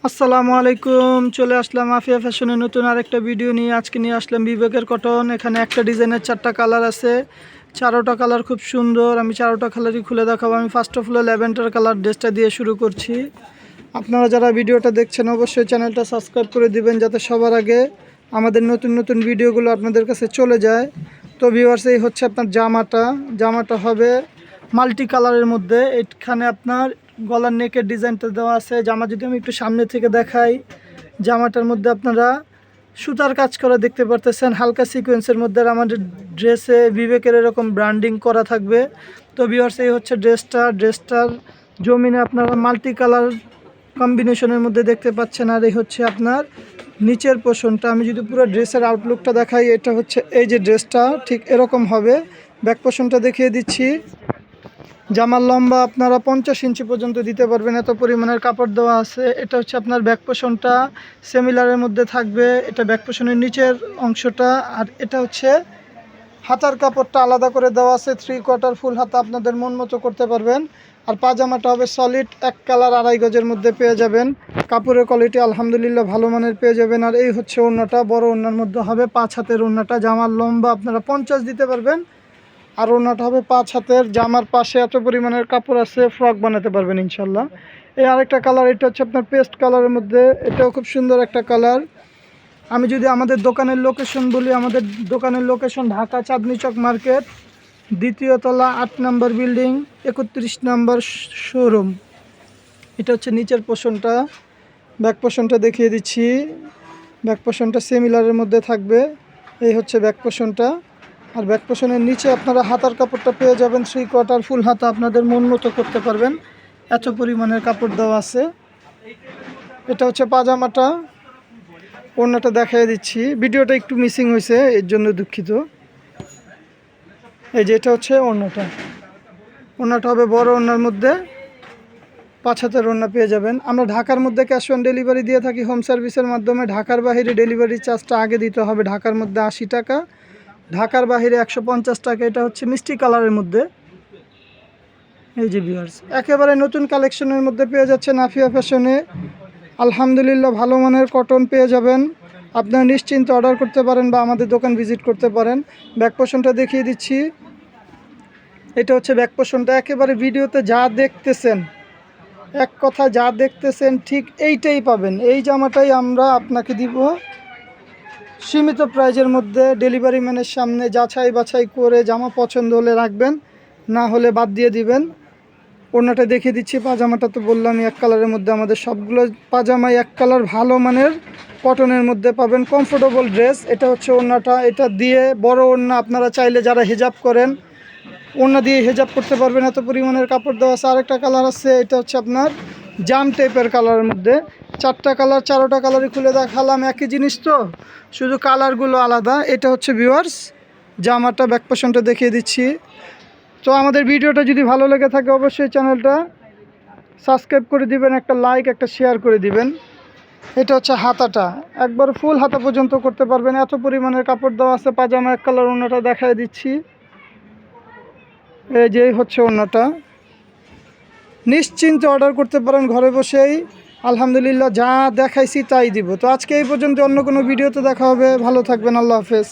আসসালামু আলাইকুম। চলে আসলাম আফিয়া ফ্যাশনের নতুন আরেকটা ভিডিও নিয়ে। আজকে নিয়ে আসলাম বিবেকের কটন। এখানে একটা ডিজাইনের 4টা কালার আছে, চারোটা কালার খুব সুন্দর। আমি চারোটা কালারই খুলে দেখাবো। আমি first of all lavender colour ড্রেসটা দিয়ে শুরু করছি। আপনারা যারা ভিডিওটা দেখছেন অবশ্যই চ্যানেলটা সাবস্ক্রাইব করে দিবেন, যাতে সবার আগে আমাদের নতুন নতুন ভিডিওগুলো আপনাদের কাছে চলে যায়। তো ভিউয়ার্স, এই হচ্ছে আপনার জামাটা হবে মাল্টি কালারের মধ্যে। এখানে আপনার গলার নেকের ডিজাইনটা দেওয়া আছে। জামা যদি আমি একটু সামনে থেকে দেখাই, জামাটার মধ্যে আপনারা সুতার কাজ করা দেখতে পারতেছেন, হালকা সিকোয়েন্সের মধ্যে। আর আমাদের ড্রেসে বিবেকের এরকম ব্র্যান্ডিং করা থাকবে। তো ভিউয়ার্স, এই হচ্ছে ড্রেসটার জমিনে আপনারা মাল্টি কালার কম্বিনেশনের মধ্যে দেখতে পাচ্ছেন। আর এই হচ্ছে আপনার নিচের পোর্শনটা। আমি যদি পুরো ড্রেসের আউটলুকটা দেখাই, এটা হচ্ছে এই যে ড্রেসটা ঠিক এরকম হবে। ব্যাক পোর্শনটা দেখিয়ে দিচ্ছি। জামার লম্বা আপনারা 50 ইঞ্চি পর্যন্ত দিতে পারবেন, এত পরিমাণের কাপড় দেওয়া আছে। এটা হচ্ছে আপনার ব্যাক পোর্শনটা সেমিলারের মধ্যে থাকবে, এটা ব্যাক পোর্শনের নিচের অংশটা। আর এটা হচ্ছে হাতার কাপড়টা আলাদা করে দেওয়া আছে, 3/4 ফুল হাতা আপনাদের মন মতো করতে পারবেন। আর পাজামাটা হবে সলিড এক কালার 2.5 গজের মধ্যে পেয়ে যাবেন। কাপড়ের কোয়ালিটি আলহামদুলিল্লাহ ভালো মানের পেয়ে যাবেন। আর এই হচ্ছে ওড়নাটা, বড় ওড়নার মধ্যে হবে 5 হাতের ওড়নাটা। জামার লম্বা আপনারা 50 দিতে পারবেন। আর ওড়নাটা হবে 5 হাতের। জামার পাশে এত পরিমাণের কাপড় আছে, ফ্রক বানাতে পারবেন ইনশাল্লাহ। এই আরেকটা কালার, এটা হচ্ছে আপনার পেস্ট কালারের মধ্যে, এটাও খুব সুন্দর একটা কালার। আমি যদি আমাদের দোকানের লোকেশন বলি, আমাদের দোকানের লোকেশন ঢাকা চাঁদনী চক মার্কেট, 2য় তলা, 8 নম্বর বিল্ডিং, 31 নম্বর শোরুম। এটা হচ্ছে নিচের পোর্শনটা। ব্যাক পোর্শনটা দেখিয়ে দিচ্ছি। ব্যাক পোর্শনটা সিমিলারের মধ্যে থাকবে। এই হচ্ছে ব্যাক পোর্শনটা। আর ব্যাক পোর্শনের নিচে আপনারা হাতার কাপড়টা পেয়ে যাবেন 3/4 ফুল হাতা, আপনাদের মন মতো করতে পারবেন, এত পরিমাণের কাপড় দেওয়া আছে। এটা হচ্ছে পাজামাটা। ওড়নাটা দেখিয়ে দিচ্ছি, ভিডিওটা একটু মিসিং হয়েছে, এর জন্য দুঃখিত। এই যে এটা হচ্ছে ওড়নাটা হবে বড় ওড়নার মধ্যে, 5 হাতের ওড়না পেয়ে যাবেন। আমরা ঢাকার মধ্যে ক্যাশ অন ডেলিভারি দিয়ে থাকি হোম সার্ভিসের মাধ্যমে। ঢাকার বাইরে ডেলিভারি চার্জটা আগে দিতে হবে। ঢাকার মধ্যে 80 টাকা, ঢাকার বাইরে 150 টাকা। এটা হচ্ছে মিষ্টি কালারের মধ্যে। এই যে ভিউয়ার্স, একেবারে নতুন কালেকশনের মধ্যে পেয়ে যাচ্ছেন আফিয়া ফ্যাশনে। আলহামদুলিল্লাহ ভালো মানের কটন পেয়ে যাবেন। আপনারা নিশ্চিন্তে অর্ডার করতে পারেন বা আমাদের দোকান ভিজিট করতে পারেন। ব্যাক পোর্শনটা দেখিয়ে দিচ্ছি। এটা হচ্ছে ব্যাক পোর্শনটা। একেবারে ভিডিওতে যা দেখতেছেন, এক কথা যা দেখতেছেন ঠিক এইটাই পাবেন। এই জামাটাই আমরা আপনাকে দিব সীমিত প্রাইজের মধ্যে। ডেলিভারি ম্যানের সামনে যাচাই বাছাই করে জামা পছন্দ হলে রাখবেন, না হলে বাদ দিয়ে দিবেন। ওড়নাটা দেখিয়ে দিচ্ছি। পাজামাটা তো বললামই এক কালারের মধ্যে। আমাদের সবগুলো পাজামাই এক কালার, ভালো মানের কটনের মধ্যে পাবেন, কমফোর্টেবল ড্রেস। এটা হচ্ছে ওড়নাটা। এটা দিয়ে বড় ওড়না, আপনারা চাইলে যারা হিজাব করেন ওড়না দিয়ে হিজাব করতে পারবেন, এত পরিমাণের কাপড় দেওয়া আছে। আরেকটা কালার আছে, এটা হচ্ছে আপনার জাম টাইপের কালারের মধ্যে। 4টা কালার, 4টা কালারই খুলে দেখালাম, একই জিনিস তো, শুধু কালারগুলো আলাদা। এটা হচ্ছে ভিউয়ার্স জামাটা। ব্যাক পোর্শনটা দেখিয়ে দিচ্ছি। তো আমাদের ভিডিওটা যদি ভালো লেগে থাকে অবশ্যই চ্যানেলটা সাবস্ক্রাইব করে দিবেন, একটা লাইক, একটা শেয়ার করে দিবেন। এটা হচ্ছে হাতাটা, একবার ফুল হাতা পর্যন্ত করতে পারবেন, এত পরিমাণের কাপড় দেওয়া আছে। পাজামা এক কালার ওড়নাটা দেখায় দিচ্ছি। এই যে হচ্ছে ওড়নাটা। নিশ্চিন্তে অর্ডার করতে পারেন ঘরে বসেই। আলহামদুলিল্লাহ যা দেখাইছি তাই দিব। তো আজকে এই পর্যন্ত, অন্য কোনো ভিডিওতে দেখা হবে। ভালো থাকবেন, আল্লাহ হাফেজ।